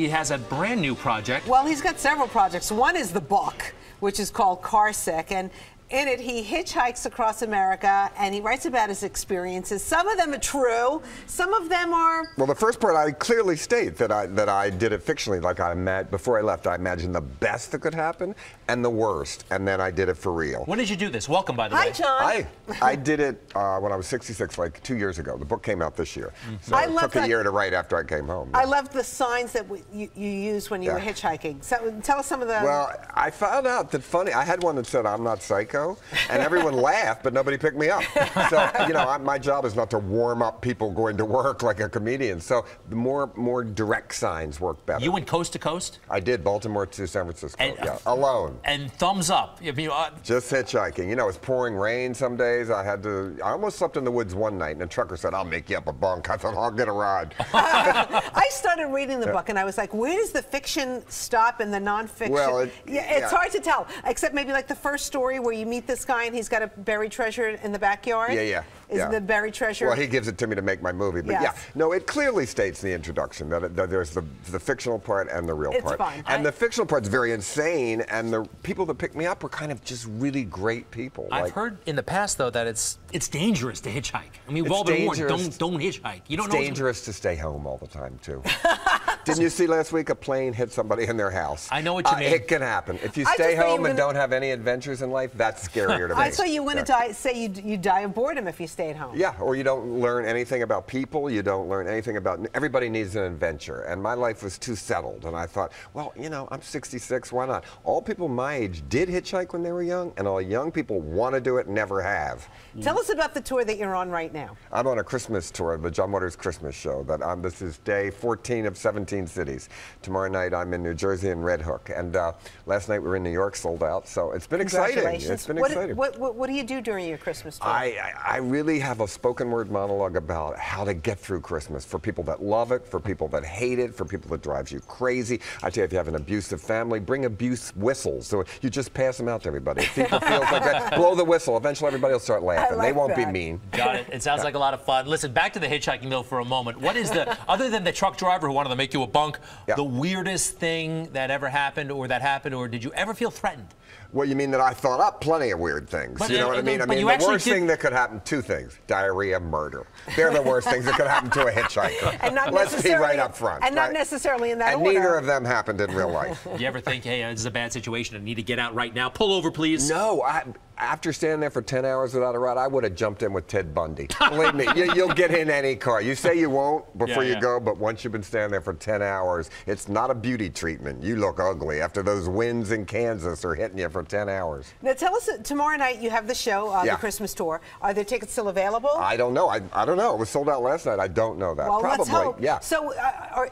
He has a brand new project. Well, he's got several projects. One is the book, which is called Carsick, and in it, he hitchhikes across America, and he writes about his experiences. Some of them are true. Some of them are... Well, the first part, I clearly state that I did it fictionally. Like before I left, I imagined the best that could happen and the worst, and then I did it for real. When did you do this? Welcome, by the way. Hi, John. I did it when I was 66, like 2 years ago. The book came out this year. So it took a year to write after I came home. I loved the signs that you used when you were hitchhiking. So, tell us some of the... Well, I found out that I had one that said, "I'm not psycho," and everyone laughed, but nobody picked me up. So, you know, my job is not to warm up people going to work like a comedian. So the more direct signs work better. You went coast to coast? I did, Baltimore to San Francisco, alone. And thumbs up. Just hitchhiking. You know, it was pouring rain some days. I almost slept in the woods one night, and the trucker said, "I'll make you up a bunk." I thought, "I'll get a ride." I started reading the book, and I was like, where does the fiction stop and the nonfiction? Well, it's hard to tell, except maybe like the first story where you meet this guy and he's got a buried treasure in the backyard. Is the buried treasure? Well, he gives it to me to make my movie. But no, it clearly states in the introduction that there's the fictional part and the real part. It's fun. And the fictional part's very insane, and the people that picked me up were kind of just really great people. I've heard in the past, though, that it's dangerous to hitchhike. I mean, we've all been warned, don't hitchhike. You don't know. It's dangerous to stay home all the time, too. Didn't you see last week a plane hit somebody in their house? I know what you mean. It can happen. If you stay home and don't have any adventures in life, that's scarier to me. I saw you want to say you die of boredom if you stay at home. Yeah, or you don't learn anything about people. You don't learn anything about... Everybody needs an adventure, and my life was too settled. And I thought, well, you know, I'm 66, why not? All people my age did hitchhike when they were young, and all young people want to do it, never have. Tell us about the tour that you're on right now. I'm on a Christmas tour, the John Waters Christmas show. This is day 14 of 17 cities. Tomorrow night I'm in New Jersey and Red Hook, and last night we were in New York, sold out. So it's been exciting. It's been exciting. What do you do during your Christmas tour? I really have a spoken word monologue about how to get through Christmas for people that love it, for people that hate it, for people that drives you crazy. I tell you, if you have an abusive family, bring abuse whistles. So you just pass them out to everybody. If people feel like that, blow the whistle. Eventually everybody will start laughing. They won't be mean. Got it. It sounds like a lot of fun. Listen, back to the hitchhiking mill for a moment. What is other than the truck driver who wanted to make you a bunk, the weirdest thing that ever happened, or did you ever feel threatened? Well, you mean that I thought up plenty of weird things. You know what I mean? I mean, the worst thing that could happen, two things: diarrhea, murder. They're the worst things that could happen to a hitchhiker. And let's be right up front. And not necessarily in that order. And neither of them happened in real life. Do you ever think, hey, this is a bad situation, I need to get out right now, pull over, please? No, after standing there for 10 hours without a ride, I would have jumped in with Ted Bundy. Believe me, you'll get in any car. You say you won't before you go, but once you've been standing there for 10 hours, it's not a beauty treatment. You look ugly after those winds in Kansas are hitting you for 10 hours. Now tell us, tomorrow night you have the show, the Christmas tour. Are there tickets still available? I don't know. I don't know. It was sold out last night. I don't know that. Well, probably. Let's hope. Yeah. So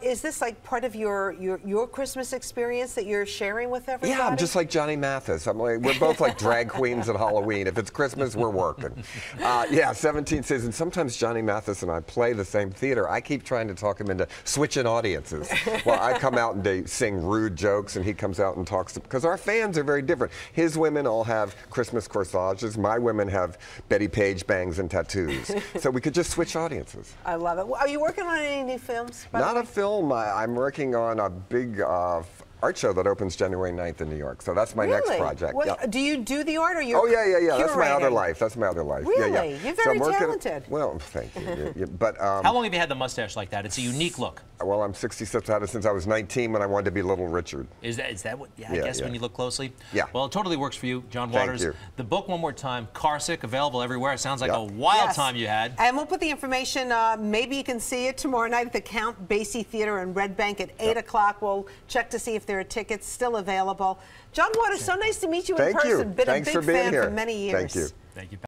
is this like part of your Christmas experience that you're sharing with everybody? Yeah, I'm just like Johnny Mathis. We're both like drag queens at Halloween. If it's Christmas, we're working. 17 seasons. Sometimes Johnny Mathis and I play the same theater. I keep trying to talk him into switching audiences. Well, I come out and they sing rude jokes, and he comes out and talks because our fans are very different. His women all have Christmas corsages. My women have Betty Page bangs and tattoos. So we could just switch audiences. I love it. Are you working on any new films? Not a film. I'm working on a big art show that opens January 9th in New York. So that's my next project. Do you do the art, or you're yeah. That's my other life. That's my other life. Really? You're very talented. Well, thank you. But how long have you had the mustache like that? It's a unique look. Well, I'm 66. I had it since I was 19 when I wanted to be Little Richard. Is that what? Yeah, I guess when you look closely. Yeah. Well, it totally works for you, John Waters. Thank you. The book, one more time, Carsick, available everywhere. It sounds like a wild time you had. And we'll put the information. Maybe you can see it tomorrow night at the Count Basie Theater in Red Bank at 8 o'clock. We'll check to see if there are tickets still available. John Waters, so nice to meet you in person. Been a big fan for many years. Thank you. Thank you.